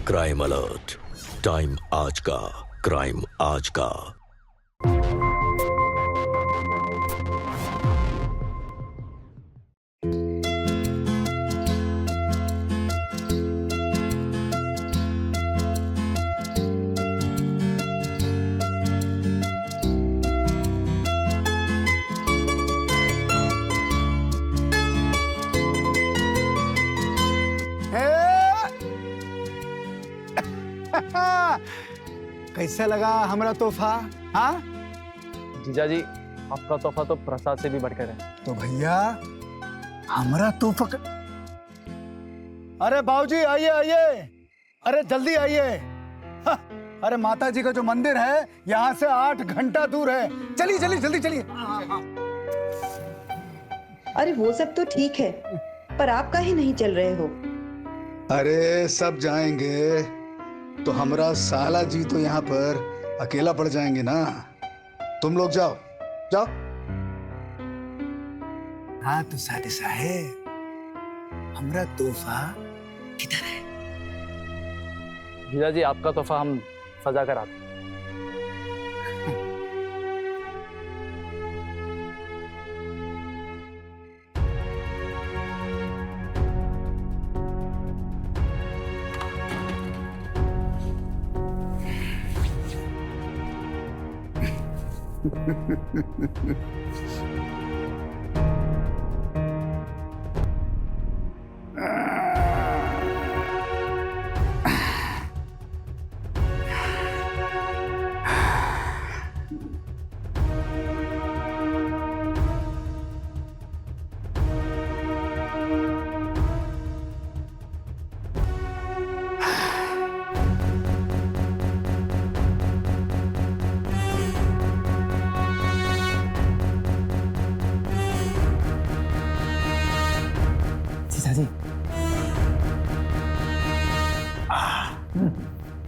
Crime alert, time आज का, crime आज का। कैसा लगा हमारा तोहफा? हाँ जीजा जी, आपका तोहफा तो प्रसाद से भी बढ़कर है। तो भैया हमारा तोहफा अरे बाबूजी आइए आइए, अरे जल्दी आइए। हाँ, अरे माता जी का जो मंदिर है यहाँ से 8 घंटा दूर है। चलिए चलिए जल्दी चलिए। अरे वो सब तो ठीक है, पर आप काहे नहीं चल रहे हो? अरे सब जाएंगे तो हमरा साला जी तो यहाँ पर अकेला पड़ जाएंगे ना। तुम लोग जाओ जाओ। हाँ तो साले साहेब, हमरा तोहफा किधर है? जीजा जी, आपका तोहफा हम सजा कर आते हैं।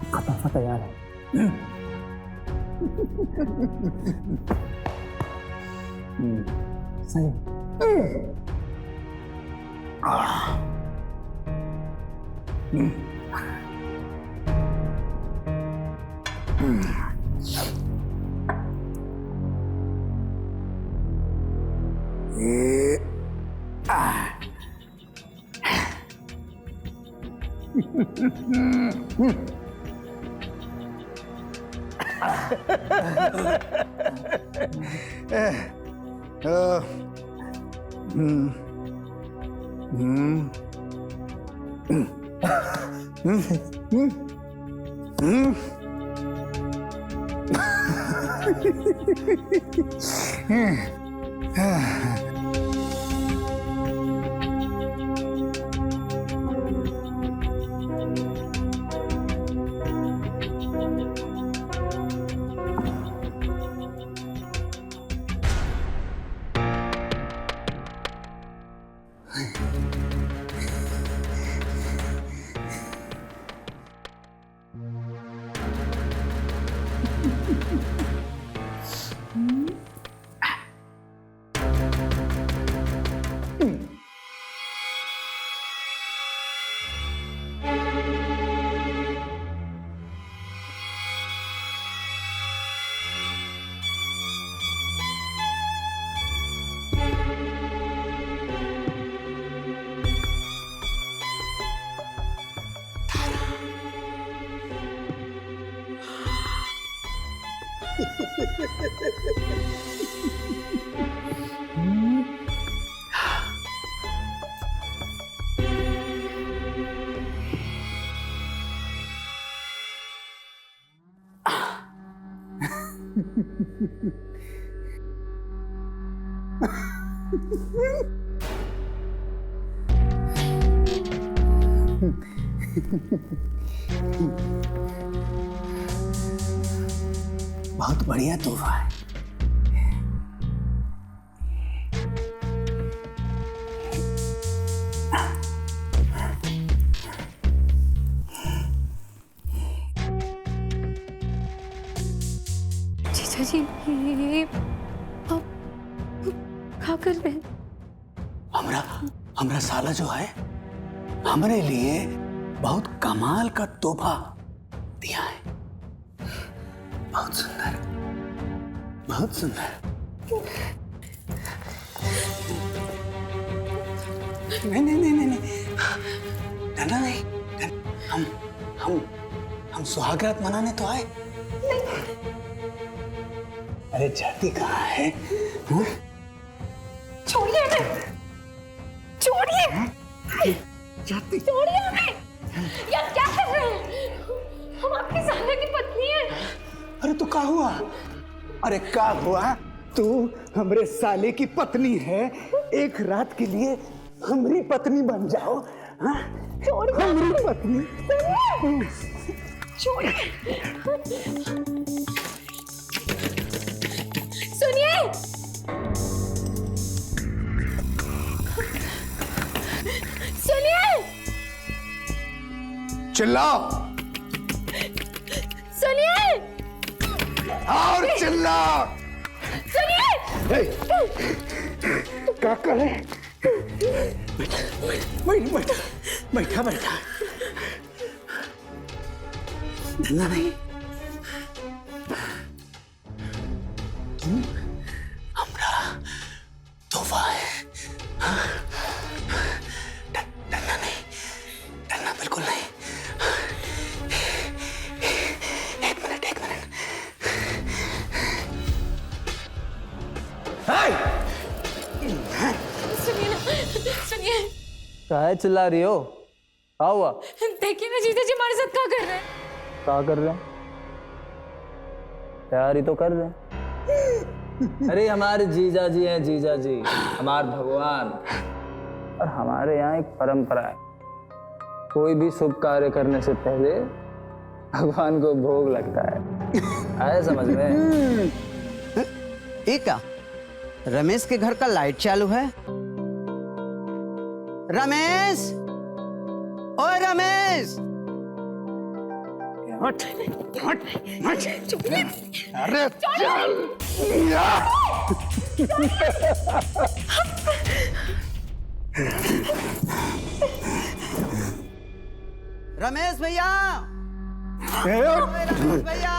आपका तोहफा तैयार है। सही। बहुत बढ़िया तोहफा है। जीजा जी, ये आप क्या कर रहे हैं? हमरा साला जो है हमरे लिए बहुत कमाल का तोहफा दिया है। बहुत सुंदर, बहुत सुंदर। नहीं नहीं नहीं नहीं नहीं, नन्ना नहीं, हम सुहागरात मनाने तो आए। अरे जाती कहाँ है? छोड़िए हमें, छोड़िए, जाती छोड़िए हमें। ये आप क्या कर रहे हैं? हम आपके साले की पत्नी है। अरे तो क्या हुआ? अरे क्या हुआ? तू हमरे साले की पत्नी है, एक रात के लिए हमारी पत्नी बन जाओ। हाँ? हमारी पत्नी। छोड़िए, सुनिए, सुनिए, चिल्लाओ सुनिए, और चिल्लाओ। सुनिए। क्या करे? बैठा बैठा। नन्ना नहीं, तुम हमरा तोहफा है। हाँ? डरना नहीं, डरना बिल्कुल नहीं। एक मिनट। सुनिए ना, सुनिए। काहे चिल्ला रही हो? क्या हुआ? देखिए ना जीजा जी हमारे साथ क्या कर रहे हैं। क्या कर रहे हैं? तैयारी तो कर रहे हैं। अरे हमारे जीजा जी हैं, जीजा जी हमारे भगवान। और हमारे यहाँ एक परंपरा है, कोई भी शुभ कार्य करने से पहले भगवान को भोग लगता है। आया समझ में? ये क्या? रमेश के घर का लाइट चालू है। रमेश, ओए रमेश। अरे चल। रमेश भैया, रमेश भैया,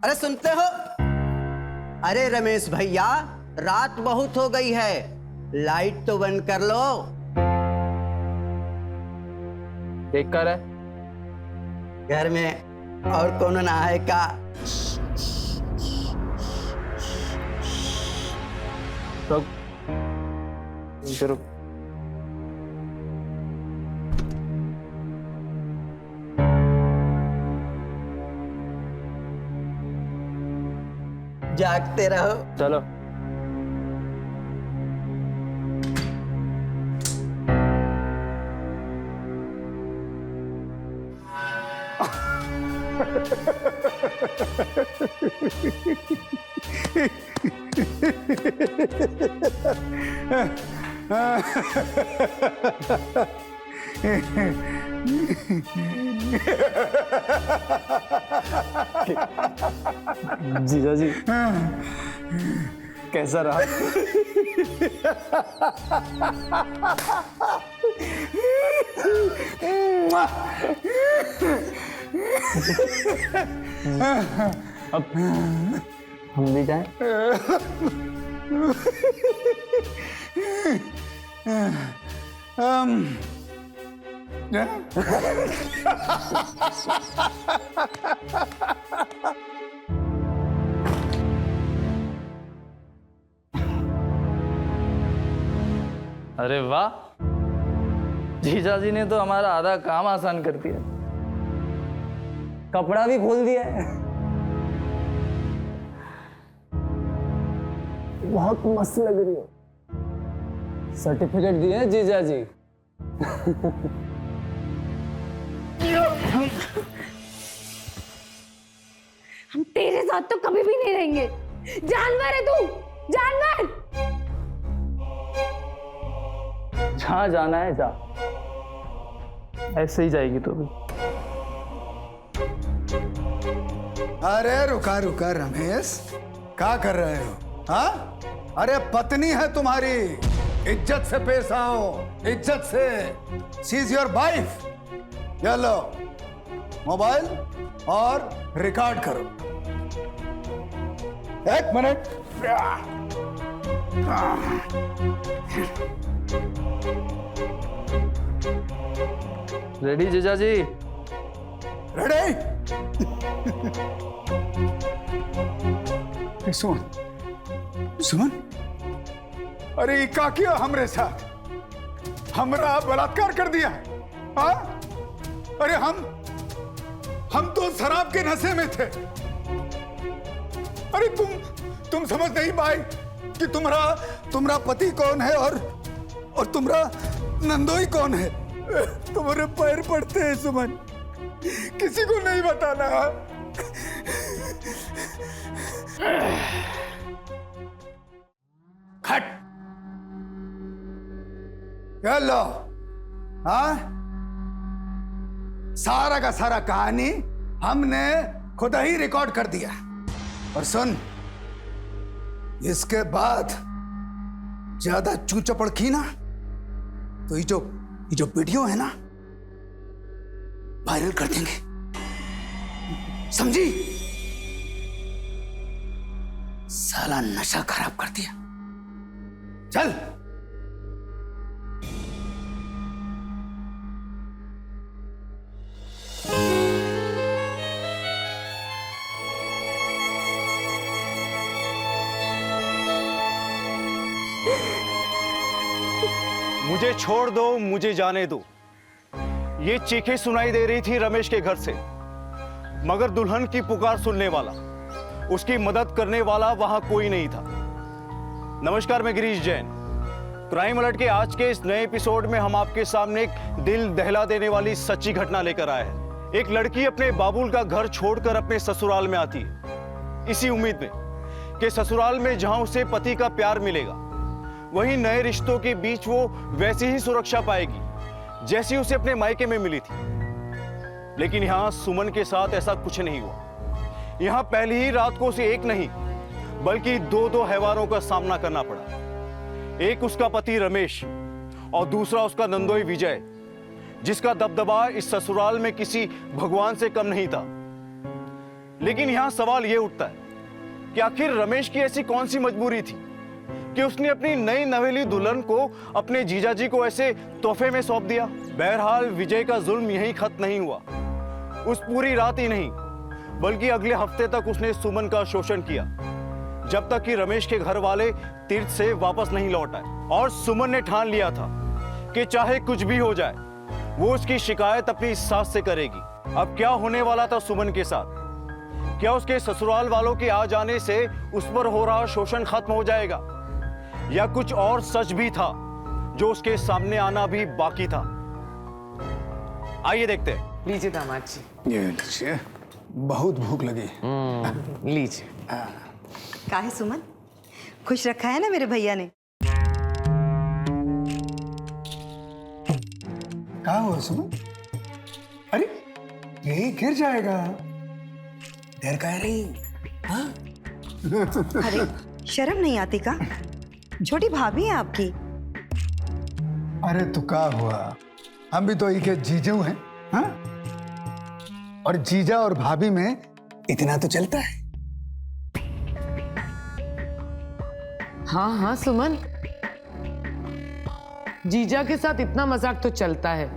अरे सुनते हो? अरे रमेश भैया, रात बहुत हो गई है, लाइट तो बंद कर लो। देख कर है घर में और कौन ना है का? रुक, रुक। जागते रहो। चलो। जीजा जी कैसा रहा? अब हम भी जाएं? अरे वाह, जीजा जी ने तो हमारा आधा काम आसान कर दिया, कपड़ा भी खोल दिया है। बहुत मस्त लग रही हो। सर्टिफिकेट दिए हैं जीजा जी। हम तेरे साथ तो कभी भी नहीं रहेंगे। जानवर है तू, जानवर। जहाँ जाना है जा, ऐसे ही जाएगी तो भी। अरे रुका रुका रमेश, क्या कर रहे हो? हाँ? अरे पत्नी है तुम्हारी, इज्जत से पेश आओ, इज्जत से। She is your wife. ये लो मोबाइल और रिकॉर्ड करो। 1 मिनट। रेडी जीजा जी? रेडी? सुमन, सुमन, अरे ये का किया हमरे साथ? हमरा बलात्कार कर दिया। हाँ? अरे हम तो शराब के नशे में थे। अरे तुम समझ नहीं पाए कि तुम्हारा पति कौन है और तुम्हारा नंदोई कौन है। तुम्हारे पैर पड़ते हैं सुमन, किसी को नहीं बताना। खट। हेलो। हाँ, सारा का सारा कहानी हमने खुद ही रिकॉर्ड कर दिया। और सुन, इसके बाद ज्यादा चूचपड़ की ना तो ये जो वीडियो है ना वायरल कर देंगे, समझी? साला नशा खराब कर दिया। चल। मुझे छोड़ दो, मुझे जाने दो। ये चीखें सुनाई दे रही थी रमेश के घर से, मगर दुल्हन की पुकार सुनने वाला, उसकी मदद करने वाला वहां कोई नहीं था। नमस्कार, मैं गिरीश जैन। क्राइम अलर्ट के आज के इस नए एपिसोड में हम आपके सामने एक दिल दहला देने वाली सच्ची घटना लेकर आए हैं। एक लड़की अपने बाबुल का घर छोड़कर अपने ससुराल में आती है, इसी उम्मीद में कि ससुराल में जहां उसे पति का प्यार मिलेगा, वहीं नए रिश्तों के बीच वो वैसी ही सुरक्षा पाएगी जैसी उसे अपने मायके में मिली थी। लेकिन यहां सुमन के साथ ऐसा कुछ नहीं हुआ। यहां पहली ही रात को उसे एक नहीं बल्कि दो हैवानों का सामना करना पड़ा। एक उसका पति रमेश और दूसरा उसका नंदोई विजय, जिसका दबदबा इस ससुराल में किसी भगवान से कम नहीं था। लेकिन यहां सवाल यह उठता है कि आखिर रमेश की ऐसी कौन सी मजबूरी थी कि उसने अपनी नई नवेली दुल्हन को अपने जीजाजी को ऐसे तोहफे में सौंप दिया। बहरहाल विजय का जुल्म यहीं खत्म नहीं हुआ। उस पूरी रात ही नहीं बल्कि अगले हफ्ते तक उसने सुमन का शोषण किया, जब तक कि रमेश के घर वाले तीर्थ से वापस नहीं लौट आए। और सुमन ने ठान लिया था कि चाहे कुछ भी हो जाए वो उसकी शिकायत अपनी सास से करेगी। अब क्या होने वाला था सुमन के साथ? क्या उसके ससुराल वालों के आ जाने से उस पर हो रहा शोषण खत्म हो जाएगा, या कुछ और सच भी था जो उसके सामने आना भी बाकी था? आइए देखते हैं। लीजिए दामाद जी। ये लीजिए, बहुत भूख लगी। लीजिए। का है सुमन, खुश रखा है ना मेरे भैया ने? कहाँ हुआ सुमन? अरे ये गिर जाएगा, देर कह रही। हाँ? अरे शर्म नहीं आती का? छोटी भाभी है आपकी। अरे तो क्या हुआ, हम भी तो एक जीजू हैं। हाँ? और जीजा और भाभी में इतना तो चलता है। हाँ हाँ सुमन, जीजा के साथ इतना मजाक तो चलता है।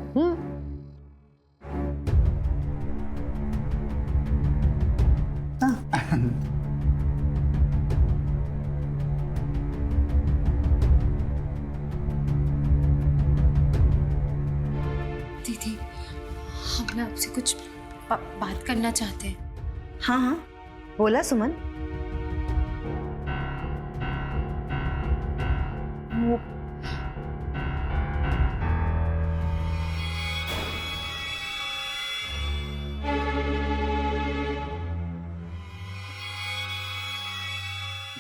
दीदी, हम ना आपसे कुछ बात करना चाहते हैं। हाँ हाँ बोला सुमन।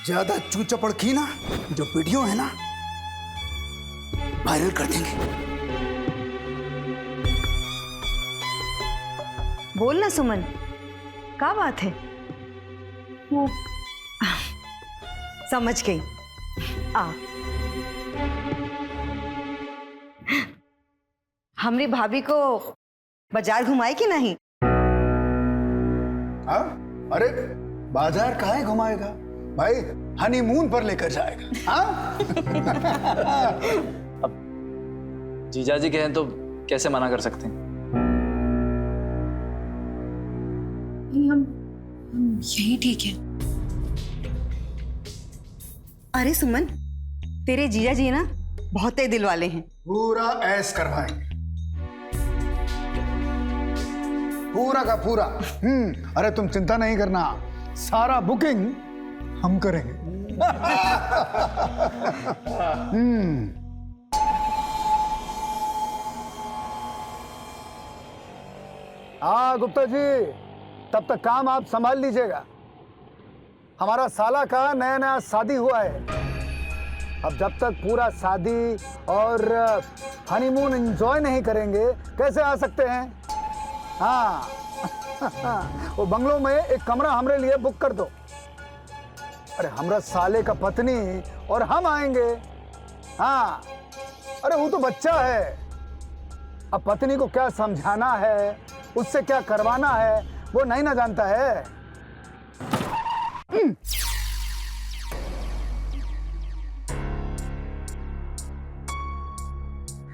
ज्यादा चूचपड़ की ना, जो वीडियो है ना वायरल कर देंगे। बोलना सुमन, क्या बात है? वो समझ गई। आ हमारी भाभी को बाजार घुमाए कि नहीं? हाँ? अरे बाजार काहे घुमाएगा भाई, हनीमून पर लेकर जाएगा। हाँ? जीजा जी कहें तो कैसे मना कर सकते हैं? हम यही ठीक है। अरे सुमन, तेरे जीजा जी ना बहुत ही दिल वाले हैं। पूरा ऐश करवाएंगे, पूरा का पूरा। अरे तुम चिंता नहीं करना, सारा बुकिंग हम करेंगे। हाँ गुप्ता जी, तब तक काम आप संभाल लीजिएगा। हमारा साला का नया नया शादी हुआ है। अब जब तक पूरा शादी और हनीमून एंजॉय नहीं करेंगे कैसे आ सकते हैं? हाँ। वो बंगलों में एक कमरा हमरे लिए बुक कर दो। अरे हमरा साले का पत्नी और हम आएंगे। हाँ, अरे वो तो बच्चा है, अब पत्नी को क्या समझाना है, उससे क्या करवाना है, वो नहीं ना जानता है।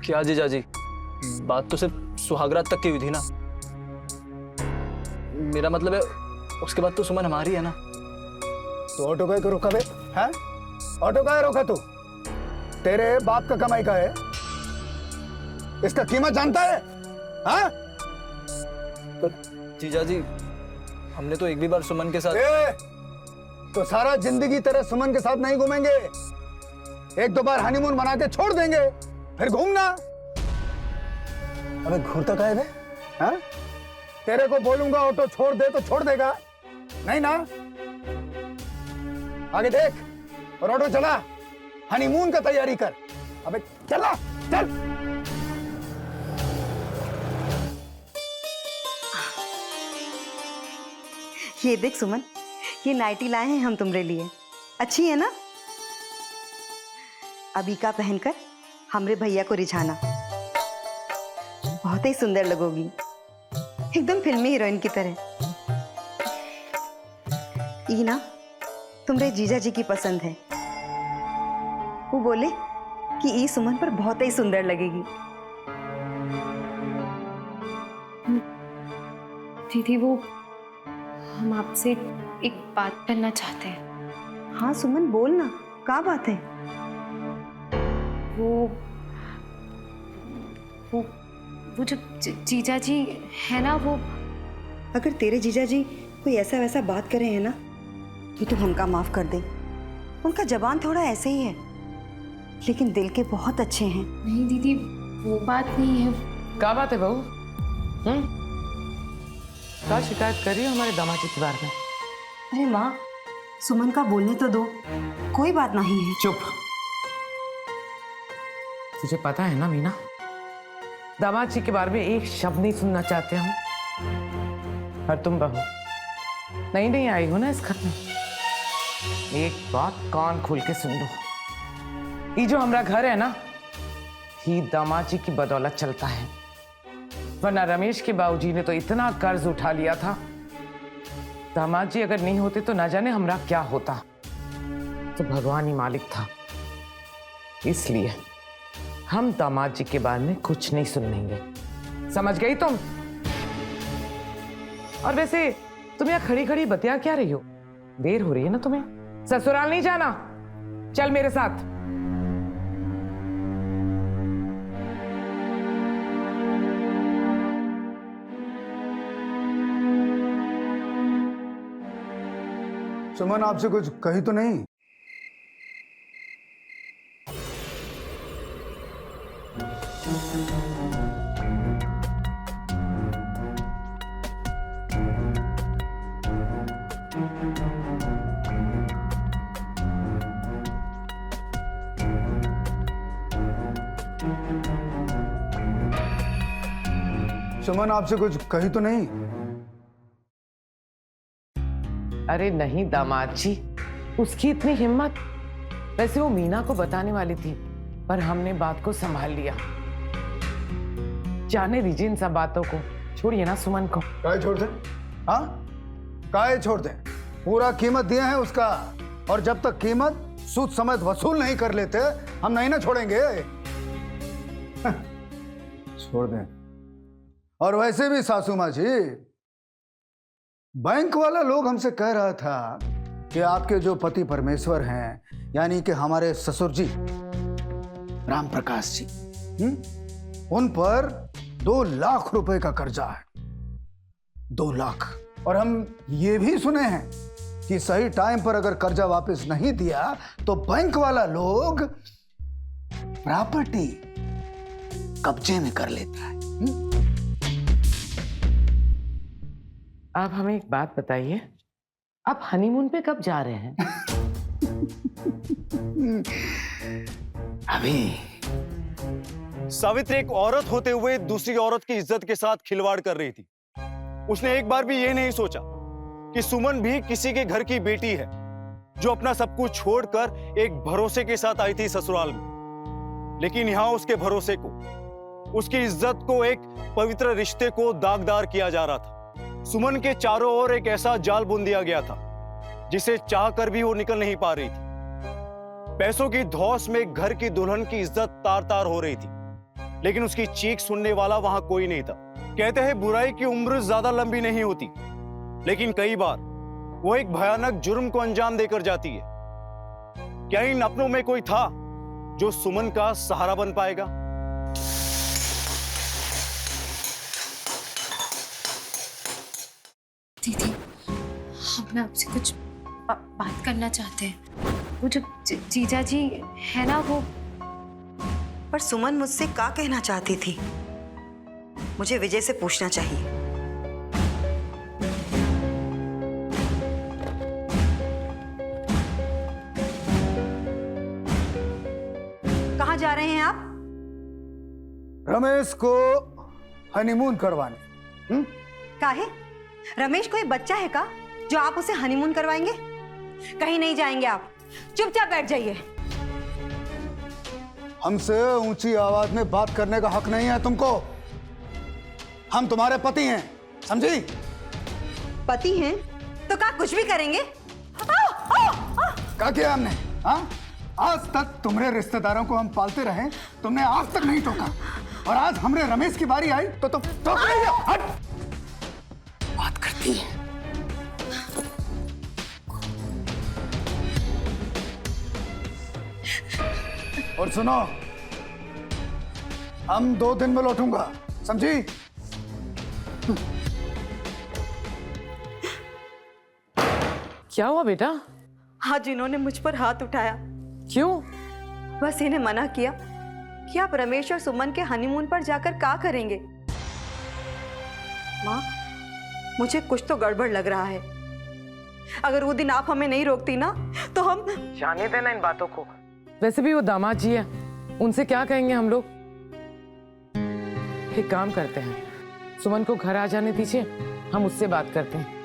क्या जीजा जी, बात तो सिर्फ सुहागरात तक की हुई थी ना। मेरा मतलब है उसके बाद तो सुमन हमारी है ना। तो ऑटो का रोका बे? हैं? ऑटो का रोका तू? तेरे बाप का कमाई का है, इसका कीमत जानता है? हाँ? जीजा जी, हमने तो एक भी बार सुमन के साथ। तो सारा जिंदगी तेरे सुमन के साथ नहीं घूमेंगे, एक दो बार हनीमून मना के छोड़ देंगे, फिर घूमना। अबे घूरता काहे बे? हाँ? तेरे को बोलूंगा ऑटो छोड़ दे तो छोड़ देगा नहीं ना? आगे देख और ऑटो चला, हनीमून का तैयारी कर। अबे चला, चल। ये देख सुमन, ये नाइटी लाए हैं हम तुम्हारे लिए, अच्छी है ना? अभी का पहनकर हमरे भैया को रिझाना, बहुत ही सुंदर लगोगी, एकदम फिल्मी हीरोइन की तरह। ये ना तुम्हारे जीजा जी की पसंद है, वो बोले कि ये सुमन पर बहुत ही सुंदर लगेगी। दीदी, वो हम आपसे एक बात करना चाहते हैं। हाँ सुमन, बोल ना, क्या बात है? वो जो जीजा जी है ना, वो अगर तेरे जीजा जी कोई ऐसा वैसा बात करे है ना तो तू हमका माफ कर दे। उनका जबान थोड़ा ऐसे ही है, लेकिन दिल के बहुत अच्छे हैं। नहीं दीदी, वो बात नहीं है। क्या बात है बहू? क्या शिकायत कर रही हो हमारे दामाद जी के बारे में? अरे माँ, सुमन का बोलने तो दो, कोई बात नहीं है। चुप। तुझे पता है ना मीना, दामाद जी के बारे में एक शब्द नहीं सुनना चाहते हम। और तुम बहू नई नई आई हो ना इस घर में, एक बात कान खोल के सुन लो। ये जो हमारा घर है ना, ही दामाद जी की बदौलत चलता है, वरना रमेश के बाबूजी ने तो इतना कर्ज उठा लिया था। दामाद जी अगर नहीं होते तो ना जाने हमरा क्या होता। तो भगवान ही मालिक था, इसलिए हम दामाद जी के बारे में कुछ नहीं सुनेंगे। समझ गई तुम? और वैसे तुम यहाँ खड़ी खड़ी बतिया क्या रही हो? देर हो रही है ना तुम्हें? ससुराल नहीं जाना? चल मेरे साथ। सुमन आपसे कुछ कही तो नहीं? सुमन आपसे कुछ कही तो नहीं? अरे नहीं दामाद जी, उसकी इतनी हिम्मत। वैसे वो मीना को बताने वाली थी, पर हमने बात को संभाल लिया। जाने दीजिए इन सब बातों को, छोड़िए ना सुमन को। काहे छोड़ दे? हाँ, काहे छोड़ दे? पूरा कीमत दिया है उसका, और जब तक कीमत सूद समेत वसूल नहीं कर लेते हम नहीं ना छोड़ेंगे। छोड़ दें। और वैसे भी सासू माँ जी, बैंक वाला लोग हमसे कह रहा था कि आपके जो पति परमेश्वर हैं, यानी कि हमारे ससुर जी राम प्रकाश जी, उन पर 2 लाख रुपए का कर्जा है। 2 लाख। और हम ये भी सुने हैं कि सही टाइम पर अगर कर्जा वापस नहीं दिया तो बैंक वाला लोग प्रॉपर्टी कब्जे में कर लेता है। आप हमें एक बात बताइए, आप हनीमून पे कब जा रहे हैं? अभी। सावित्री एक औरत होते हुए दूसरी औरत की इज्जत के साथ खिलवाड़ कर रही थी। उसने एक बार भी ये नहीं सोचा कि सुमन भी किसी के घर की बेटी है, जो अपना सब कुछ छोड़कर एक भरोसे के साथ आई थी ससुराल में। लेकिन यहां उसके भरोसे को, उसकी इज्जत को, एक पवित्र रिश्ते को दागदार किया जा रहा था। सुमन के चारों ओर एक ऐसा जाल बुन दिया गया था जिसे चाह कर भी वो निकल नहीं पा रही थी। पैसों की धौस में घर की दुल्हन की इज्जत तार तार हो रही थी, लेकिन उसकी चीख सुनने वाला वहां कोई नहीं था। कहते हैं बुराई की उम्र ज्यादा लंबी नहीं होती, लेकिन कई बार वो एक भयानक जुर्म को अंजाम देकर जाती है। क्या इन अपनों में कोई था जो सुमन का सहारा बन पाएगा? दीदी, हम ना आपसे कुछ बात करना चाहते हैं। वो जो जीजा जी है ना, वो। पर सुमन मुझसे क्या कहना चाहती थी? मुझे विजय से पूछना चाहिए। कहाँ जा रहे हैं आप? रमेश को हनीमून करवाने। काहे? रमेश कोई बच्चा है का जो आप उसे हनीमून करवाएंगे? कहीं नहीं जाएंगे आप, चुपचाप बैठ जाइए। हमसे ऊंची आवाज में बात करने का हक नहीं है तुमको। हम तुम्हारे पति हैं, समझी? पति हैं तो क्या कुछ भी करेंगे? क्या किया हमने? हाँ, आज तक तुम्हारे रिश्तेदारों को हम पालते रहे, तुमने आज तक नहीं टोका, और आज हमरे रमेश की बारी आई तो तुम हट बात करती है। और सुनो, हम 2 दिन में लौटूंगा, समझी? क्या हुआ बेटा? आज इन्होंने मुझ पर हाथ उठाया। क्यों? बस इन्हें मना किया कि आप रमेश और सुमन के हनीमून पर जाकर क्या करेंगे। माँ, मुझे कुछ तो गड़बड़ लग रहा है। अगर वो दिन आप हमें नहीं रोकती ना तो हम। जाने देना इन बातों को। वैसे भी वो दामाद जी है, उनसे क्या कहेंगे हम लोग। एक काम करते हैं, सुमन को घर आ जाने दीजिए, हम उससे बात करते हैं।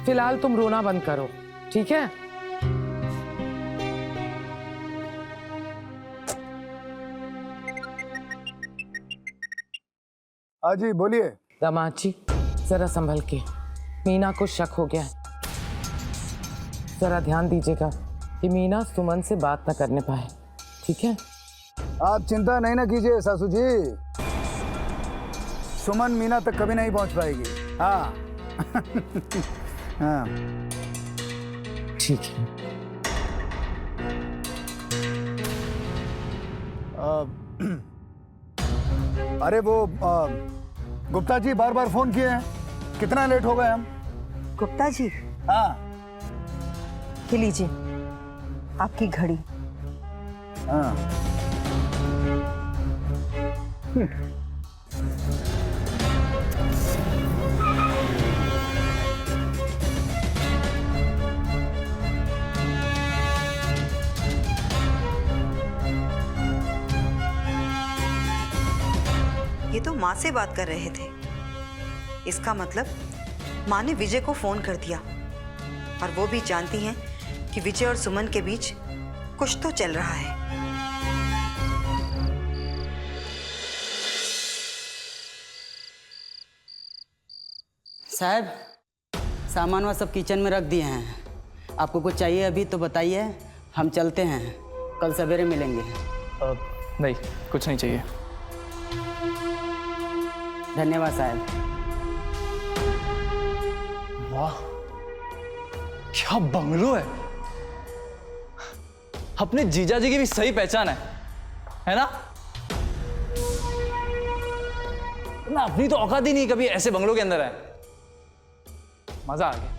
फिलहाल तुम रोना बंद करो, ठीक है? हाँ जी, बोलिए। दामाद जी, जरा संभल के, मीना को शक हो गया है। जरा ध्यान दीजिएगा कि मीना सुमन से बात न करने पाए, ठीक है? आप चिंता नहीं ना कीजिए सासू जी, सुमन मीना तक कभी नहीं पहुंच पाएगी। हाँ। हाँ, ठीक है। अरे वो गुप्ता जी बार बार फोन किए हैं, कितना लेट हो गए हम? गुप्ता जी? हाँ। ये लीजिए आपकी घड़ी। हाँ। ये तो माँ से बात कर रहे थे। इसका मतलब माँ ने विजय को फोन कर दिया, और वो भी जानती हैं कि विजय और सुमन के बीच कुछ तो चल रहा है। साहब, सामान वह सब किचन में रख दिए हैं। आपको कुछ चाहिए अभी तो बताइए, हम चलते हैं, कल सवेरे मिलेंगे। नहीं, कुछ नहीं चाहिए। धन्यवाद साहब। वाह, क्या बंगलो है। अपने जीजा जी की भी सही पहचान है ना? ना अपनी तो औकात ही नहीं कभी ऐसे बंगलों के अंदर है। मजा आ गया।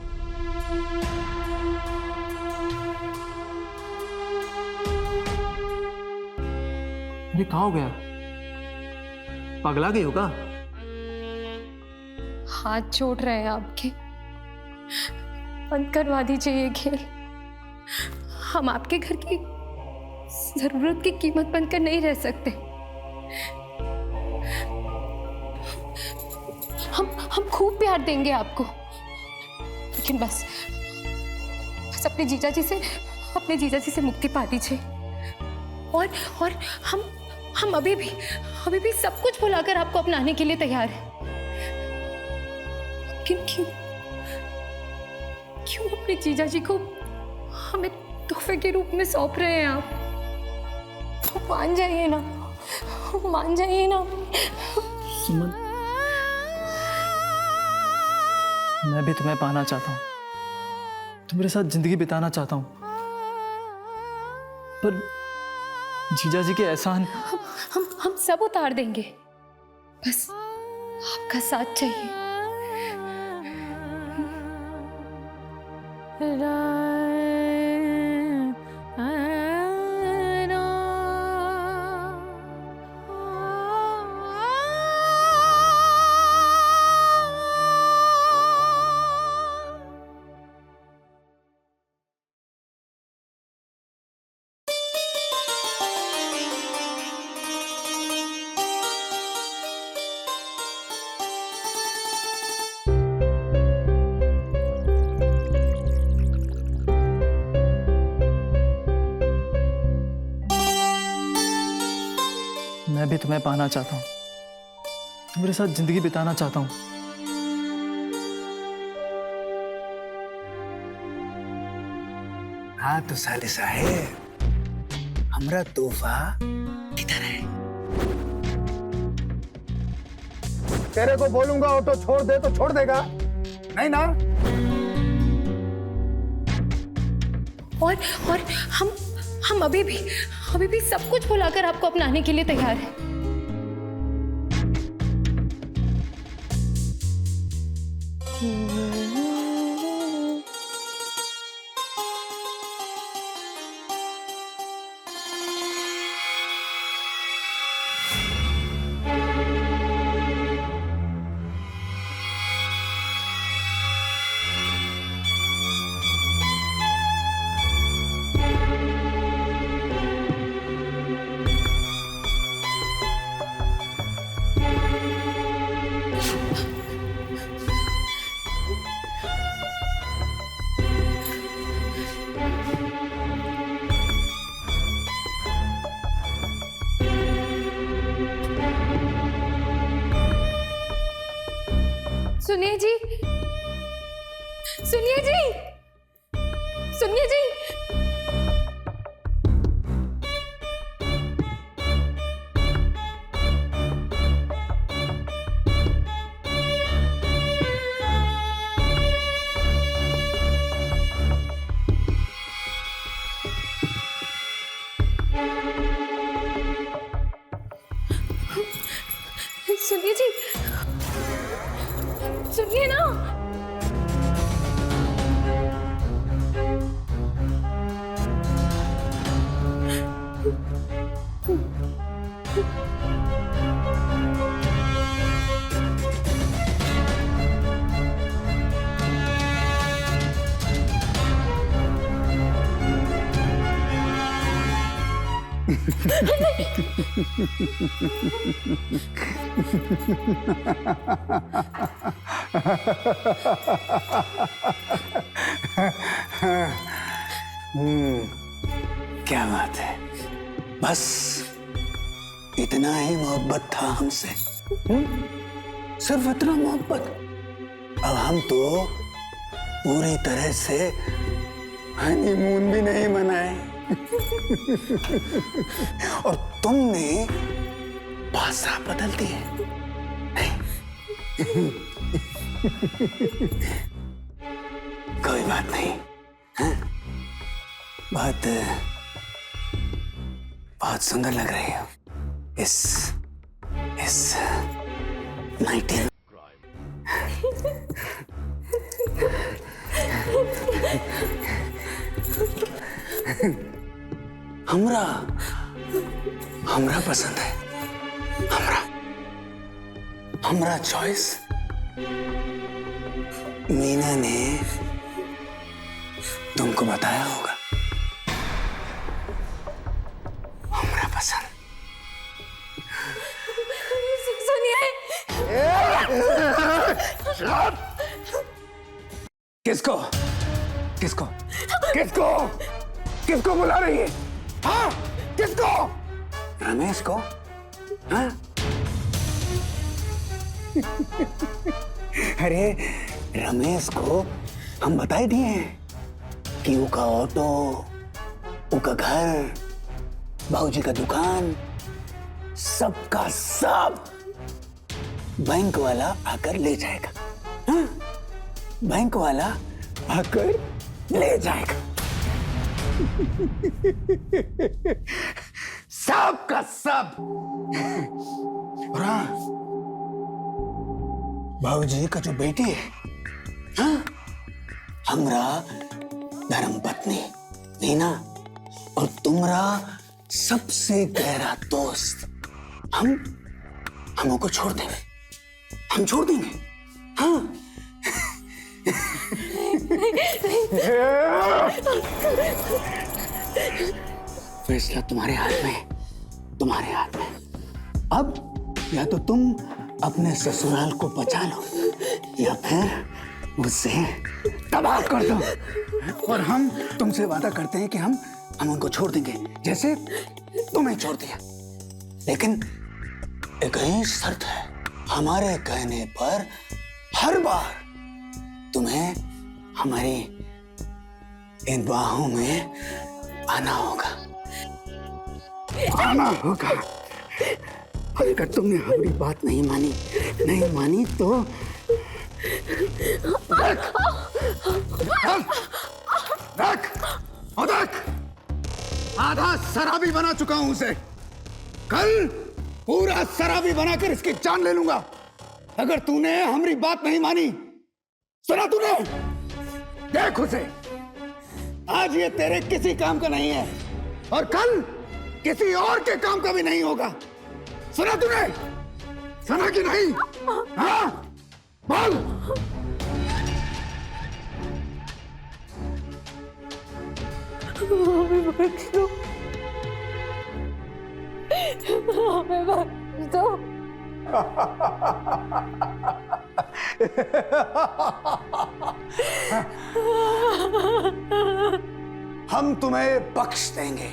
ये कहाँ हो गया? पगला गई होगा? हाथ छोड़ रहे हैं आपके, बंद करवा दीजिए ये खेल। हम आपके घर की जरूरत की कीमत बनकर नहीं रह सकते। हम खूब प्यार देंगे आपको, लेकिन बस अपने जीजा जी से मुक्ति पा दीजिए। और हम अभी भी सब कुछ भुलाकर आपको अपनाने के लिए तैयार हैं। लेकिन क्यों अपने जीजा जी को हमें तोहफे के रूप में सौंप रहे हैं आप? मान जाइए ना, मान जाइए ना। सुमन, मैं भी तुम्हें पाना चाहता हूँ, तुम्हारे साथ जिंदगी बिताना चाहता हूँ, पर जीजा जी के एहसान हम सब उतार देंगे, बस आपका साथ चाहिए। मैं भी तुम्हें पाना चाहता हूँ, तुम्हारे साथ जिंदगी बिताना चाहता हूँ। हाँ तो साले साहेब, हमरा तोहफा किधर है? तेरे को बोलूंगा ऑटो छोड़ दे तो छोड़ देगा, नहीं ना? और हम अभी भी सब कुछ भुलाकर आपको अपनाने के लिए तैयार हैं। सुनिए जी, सुनिए जी, सुनिए जी। सुनिए जी, सुनिए ना। क्या बात है, बस इतना ही मोहब्बत था हमसे। सिर्फ इतना मोहब्बत। अब हम तो पूरी तरह से हनीमून भी नहीं मनाए और तुमने भाषा बदल दी है। कोई बात नहीं, हाँ? बहुत बहुत सुंदर लग रही हो इस नाइटी। हमरा पसंद है, हमरा चॉइस मीना ने तुमको बताया होगा। हमरा पसंद। सुनिए। किसको किसको किसको किसको बुला रही है? हाँ, किसको? रमेश को? हाँ? अरे रमेश को हम बता ही दिए हैं कि उसका ऑटो, उसका घर, बाबूजी का दुकान, सबका सब बैंक वाला आकर ले जाएगा। हाँ? बैंक वाला आकर ले जाएगा। सब का सब। और हाँ, बाबूजी का जो बेटी है, हाँ, हमरा धर्म पत्नी नीना और तुमरा सबसे गहरा दोस्त हम उनको छोड़ देंगे। हम छोड़ देंगे। हाँ। फैसला तुम्हारे हाथ में, तुम्हारे हाथ में। अब या तो तुम अपने ससुराल को बचा लो या फिर मुझसे तबाह कर दो। और हम तुमसे वादा करते हैं कि हम उनको छोड़ देंगे जैसे तुम्हें छोड़ दिया। लेकिन एक ही शर्त है, हमारे कहने पर हर बार तुम्हें हमारी इन बाहों में आना होगा, आना होगा। और अगर तुमने हमारी बात नहीं मानी तो देख, आधा शराबी बना चुका हूं उसे। कल पूरा शराबी बनाकर इसकी जान ले लूंगा। अगर तूने हमारी बात नहीं मानी, सुना तूने? देख उसे, आज ये तेरे किसी काम का नहीं है और कल किसी और के काम का भी नहीं होगा। सुना तूने? सुना कि नहीं? हाँ? बोल। हमें बख्श दो, हमें बख्श दो। हम तुम्हें बख्श देंगे,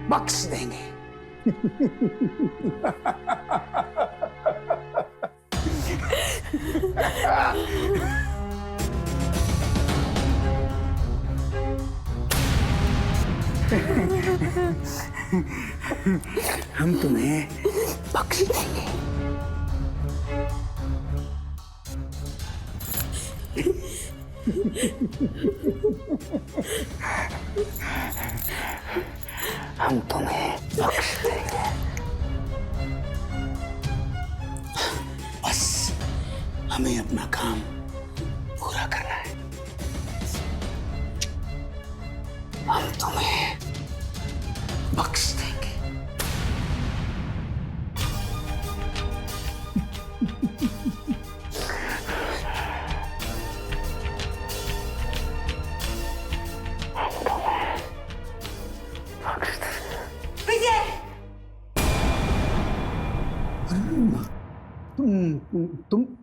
बख्श देंगे। हम तुम्हें बख्श देंगे। हम तुम्हें बख्श देंगे। बस हमें अपना काम पूरा करना है। हम तुम्हें बख्श देंगे।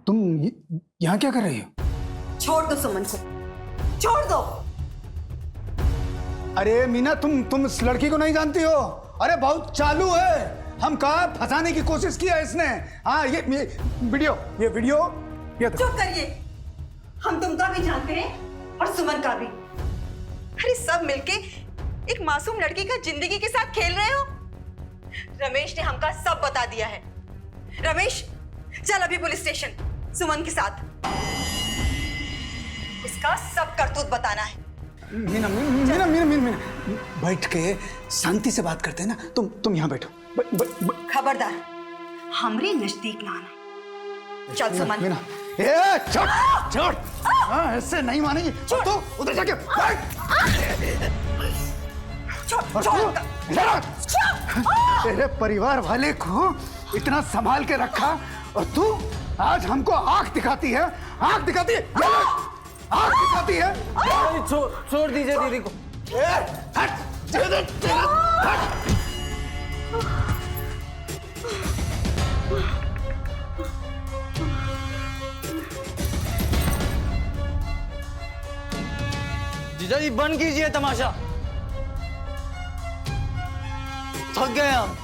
तुम यहाँ क्या कर रही हो? छोड़ दो सुमन को, छोड़ दो। अरे मीना, तुम इस लड़की को नहीं जानती हो। अरे बहुत चालू है। हम कहा फंसाने की कोशिश किया इसने। हाँ, ये वीडियो ये देखो। चुप करिए। हम तुमका भी जानते हैं और सुमन का भी। अरे सब मिलके एक मासूम लड़की का जिंदगी के साथ खेल रहे हो। रमेश ने हमका सब बता दिया है। रमेश चल अभी पुलिस स्टेशन सुमन के साथ, इसका सब करतूत बताना है। मीना मीना मीना मीना मीना बैठ के शांति से बात करते हैं ना। तुम यहाँ बैठो। खबरदार हमरे नजदीक ना आना। चल सुमन। मीना ए छोड़। हाँ ऐसे नहीं मानेगी। तो उधर जाके बैठ। और तू तेरे परिवार वाले को इतना संभाल के रखा और तू आज हमको आंख दिखाती है। आंख दिखाती है। आंख दिखाती है। छोड़ दीजिए दीदी को। जीजा जी बंद कीजिए तमाशा, थक गए हम।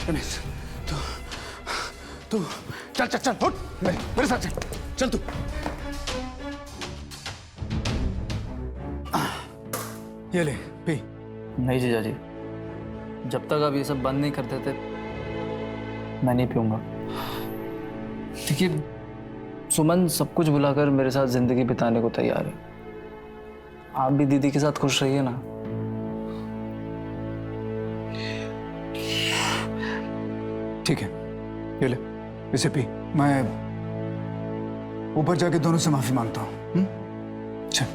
रमेश तू चल उठ मेरे साथ चल तू। ये ले पी। नहीं जीजा जी, जब तक आप ये सब बंद नहीं करते थे मैं नहीं पीऊंगा। देखिए सुमन सब कुछ भुलाकर मेरे साथ जिंदगी बिताने को तैयार है। आप भी दीदी के साथ खुश रहिए ना। ठीक है ये ले इसे पी। मैं ऊपर जाके दोनों से माफी मांगता हूँ। चल।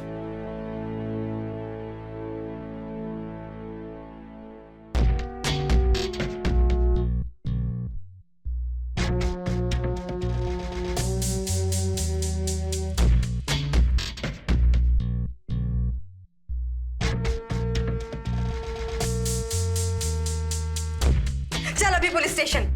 चल अभी पुलिस स्टेशन।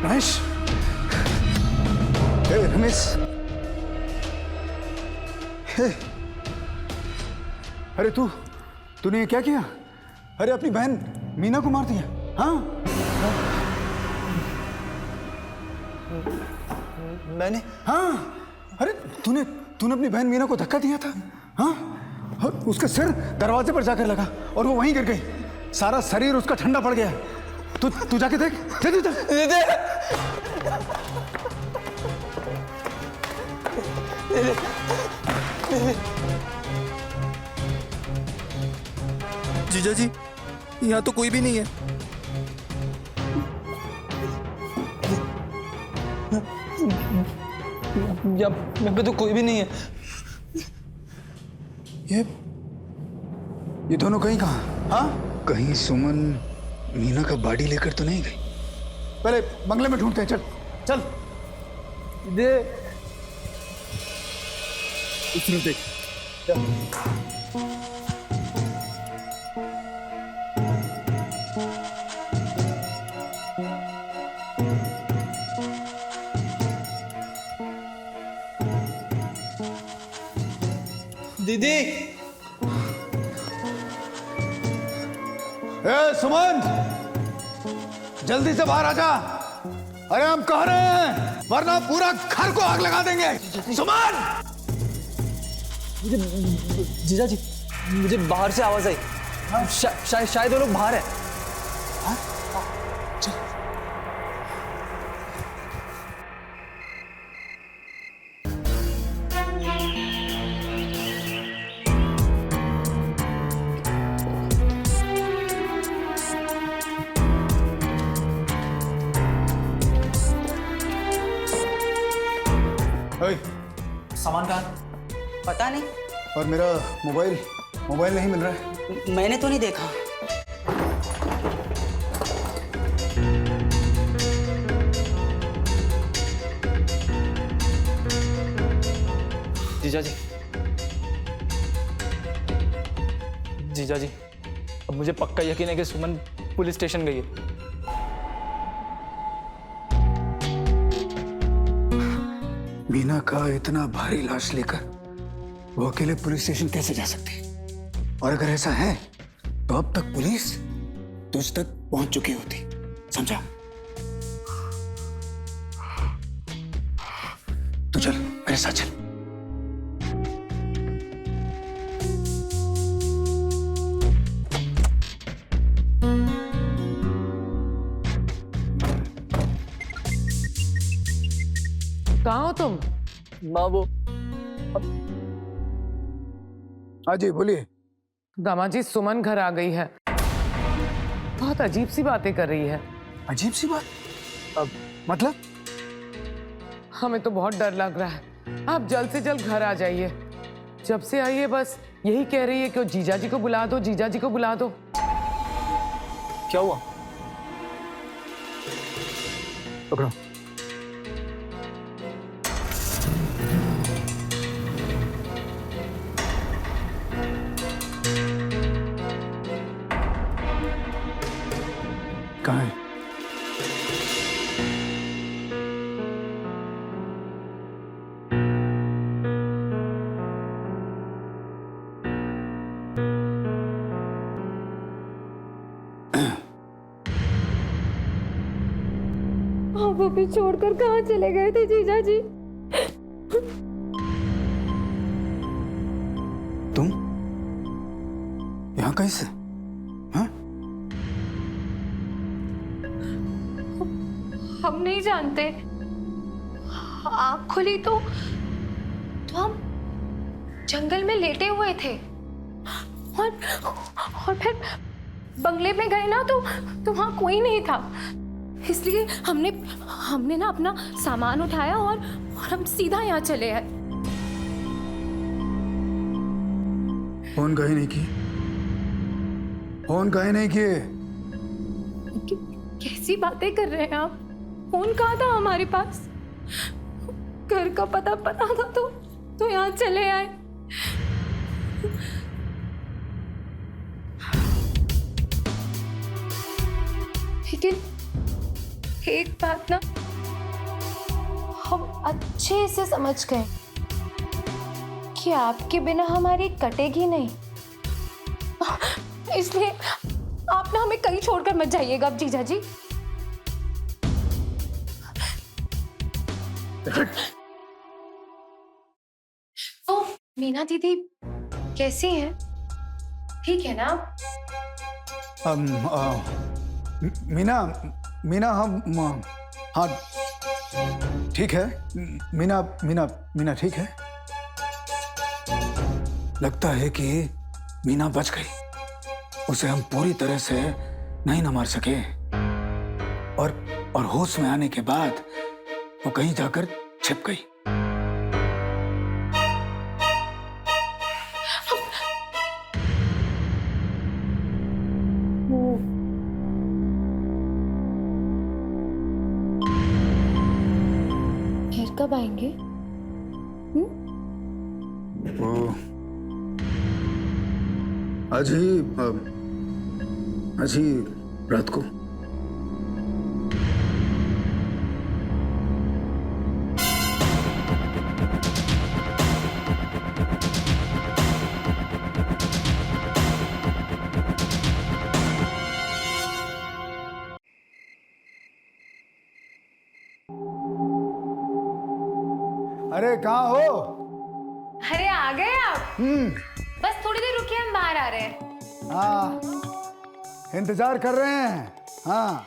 रमेश रमेश अरे तूने ये क्या किया? अरे अपनी बहन मीना को मार दिया। हाँ मैंने? हाँ अरे तूने अपनी बहन मीना को धक्का दिया था। हाँ और उसका सिर दरवाजे पर जाकर लगा और वो वहीं गिर गई। सारा शरीर उसका ठंडा पड़ गया। तू जाके देख। जीजा जी यहाँ तो कोई भी नहीं है। यहाँ पे तो कोई भी नहीं है। ये दोनों कहीं कहाँ? हाँ कहीं सुमन मीना का बॉडी लेकर तो नहीं गई? पहले बंगले में ढूंढते हैं। चल दे उसने देख। दीदी सुमन जल्दी से बाहर आ जा। अरे हम कह रहे हैं वरना पूरा घर को आग लगा देंगे। सुमन जीजा जी मुझे बाहर से आवाज आई। शायद वो लोग बाहर है। सामान कहाँ? पता नहीं। और मेरा मोबाइल मोबाइल नहीं मिल रहा है। मैंने तो नहीं देखा। जीजा जी, जीजा जी, अब मुझे पक्का यकीन है कि सुमन पुलिस स्टेशन गई है। मीना का इतना भारी लाश लेकर वो अकेले पुलिस स्टेशन कैसे जा सकती है? और अगर ऐसा है तो अब तक पुलिस तुझ तक पहुंच चुकी होती, समझा? तू चल मेरे साथ चल। कहाँ हो तुम? माँ वो हाँ जी बोलिए। दामाद जी, सुमन घर आ गई है। बहुत अजीब सी बातें कर रही है। अजीब सी बात? अब मतलब? हमें तो बहुत डर लग रहा है। आप जल्द से जल्द घर आ जाइए। जब से आई है बस यही कह रही है कि जीजा जी को बुला दो, जीजा जी को बुला दो। क्या हुआ? पकड़ो। कहाँ है? आप वो भी छोड़कर कहाँ चले गए थे जीजा जी? तुम यहाँ कैसे? हाँ? हम नहीं जानते। आँख खुली तो हम जंगल में लेटे हुए थे और फिर बंगले में गए ना तो वहाँ कोई नहीं था। इसलिए हमने ना अपना सामान उठाया और हम सीधा यहाँ चले आए। फोन कहीं नहीं की? फोन कहीं नहीं किए? कैसी बातें कर रहे हैं आप? फोन कहाँ था हमारे पास? घर का पता था तो यहाँ चले आए। लेकिन एक बात ना हम अच्छे से समझ गए कि आपके बिना हमारी कटेगी नहीं। इसलिए आप ना हमें कहीं छोड़कर मत जाइएगा अब जीजा जी। तो मीना दीदी कैसी हैं? ठीक है ना? मीना हम हाँ ठीक है। मीना ठीक है। लगता है कि मीना बच गई। उसे हम पूरी तरह से नहीं न मार सके और होश में आने के बाद वो कहीं जाकर छिप गई। घर कब आएंगे? वो आज ही रात को। अरे कहाँ हो? अरे आ गए आप? बस थोड़ी देर रुकिए, हम बाहर आ रहे हैं। हाँ इंतजार कर रहे हैं। हाँ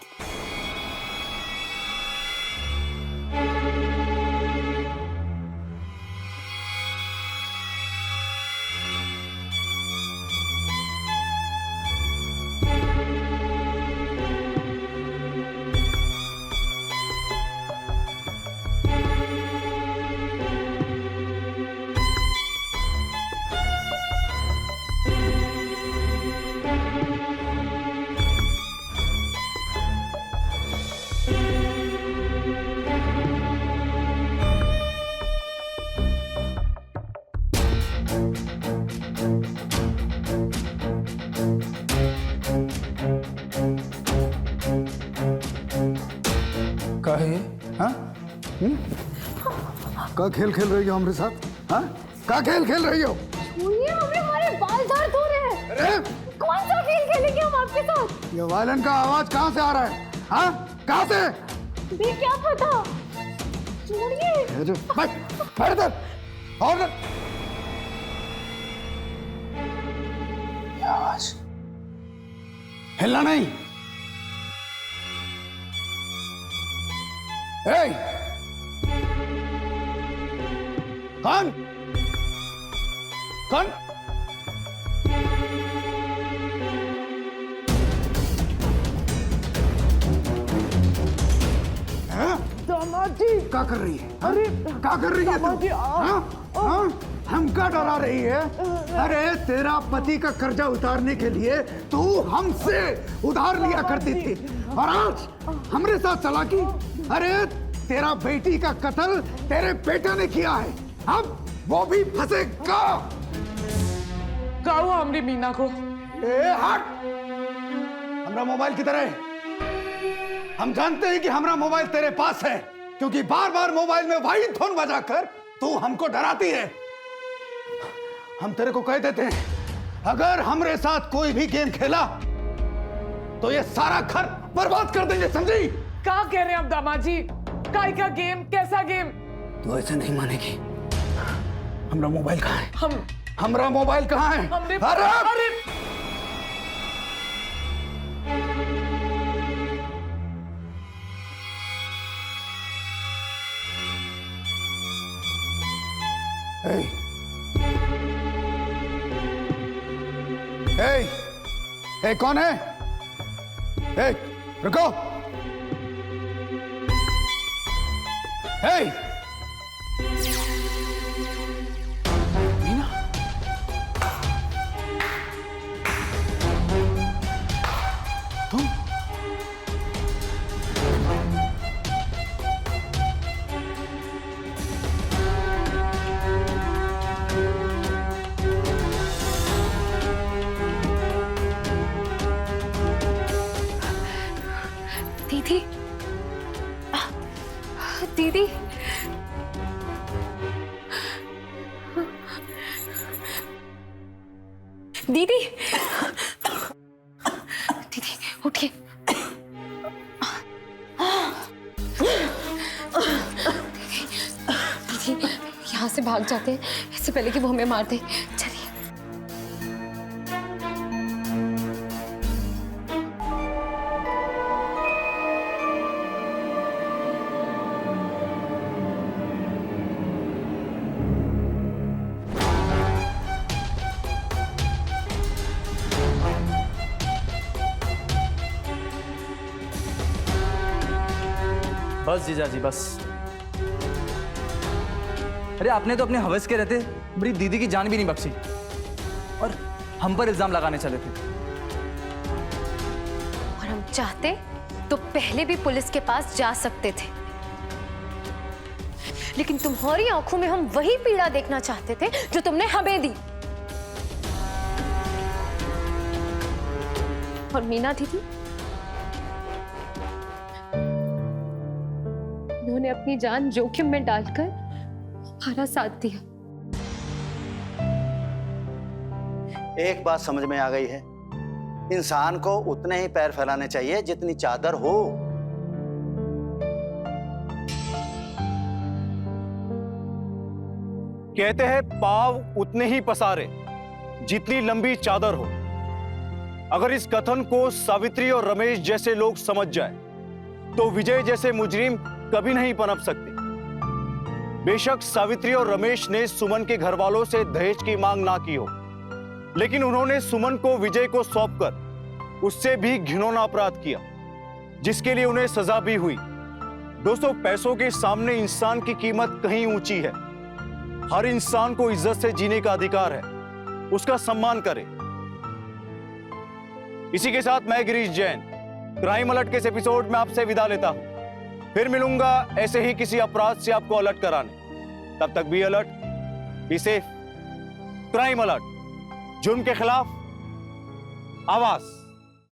का खेल खेल रही हो हमारे साथ? हाँ, का खेल खेल रही हो? सुनिए, हमारे बाल दर्द हो रहे हैं। अरे कौन सा खेल खेलेंगे हम आपके साथ? ये वायलिन का आवाज कहाँ से आ रहा है? हाँ, कहाँ से? भी क्या पता। सुनिए, बैठ इधर और ये आवाज हिलना नहीं। ए, कौन कौन? दामाद जी, क्या कर रही है? अरे क्या कर रही है दामाद जी, तू? हाँ? हाँ? हमका डरा रही है? अरे तेरा पति का कर्जा उतारने के लिए तू हमसे उधार लिया करती थी और आज हमरे साथ चालाकी। अरे तेरा बेटी का कत्ल तेरे बेटे ने किया है, अब वो भी फंसेगा। क्या हुआ हमरी मीना को? ए हट! हमारा मोबाइल किधर है? हम जानते हैं कि हमारा मोबाइल तेरे पास है क्योंकि बार बार मोबाइल में वही धुन बजाकर तू हमको डराती है। हम तेरे को कह देते हैं, अगर हमरे साथ कोई भी गेम खेला तो ये सारा घर बर्बाद कर देंगे, समझी? क्या कह रहे हैं आप दामाद जी? काय का गेम? कैसा गेम? तू ऐसे नहीं मानेगी। हमारा मोबाइल कहाँ है? हमारा मोबाइल कहाँ है? हमने अरे ए, कौन है? ए, रुको! ए, मीना, तुम? दीदी, दीदी, दीदी, दीदी उठिए। दीदी यहाँ से भाग जाते हैं इससे पहले कि वो हमें मार दे। चलिए। बस जीजा जी बस। अरे आपने तो अपने हवस के रहते मेरी दीदी की जान भी नहीं बख्शी और हम पर इल्जाम लगाने चले थे। और हम चाहते तो पहले भी पुलिस के पास जा सकते थे, लेकिन तुम्हारी आंखों में हम वही पीड़ा देखना चाहते थे जो तुमने हमें दी। और मीना दीदी, उन्होंने अपनी जान जोखिम में डालकर हमारा साथ दिया। एक बात समझ में आ गई है, इंसान को उतने ही पैर फैलाने चाहिए जितनी चादर हो। कहते हैं पाव उतने ही पसारे जितनी लंबी चादर हो। अगर इस कथन को सावित्री और रमेश जैसे लोग समझ जाए तो विजय जैसे मुजरिम कभी नहीं पनप सकते। बेशक सावित्री और रमेश ने सुमन के घर वालों से दहेज की मांग ना की हो, लेकिन उन्होंने सुमन को विजय को सौंपकर उससे भी घिनौना अपराध किया, जिसके लिए उन्हें सजा भी हुई। दोस्तों, पैसों के सामने इंसान की कीमत कहीं ऊंची है। हर इंसान को इज्जत से जीने का अधिकार है, उसका सम्मान करें। इसी के साथ मैं गिरीश जैन क्राइम अलर्ट के इस एपिसोड में आपसे विदा लेता हूं। फिर मिलूंगा ऐसे ही किसी अपराध से आपको अलर्ट कराने। तब तक be alert, be safe. Crime alert, जुर्म के खिलाफ आवाज।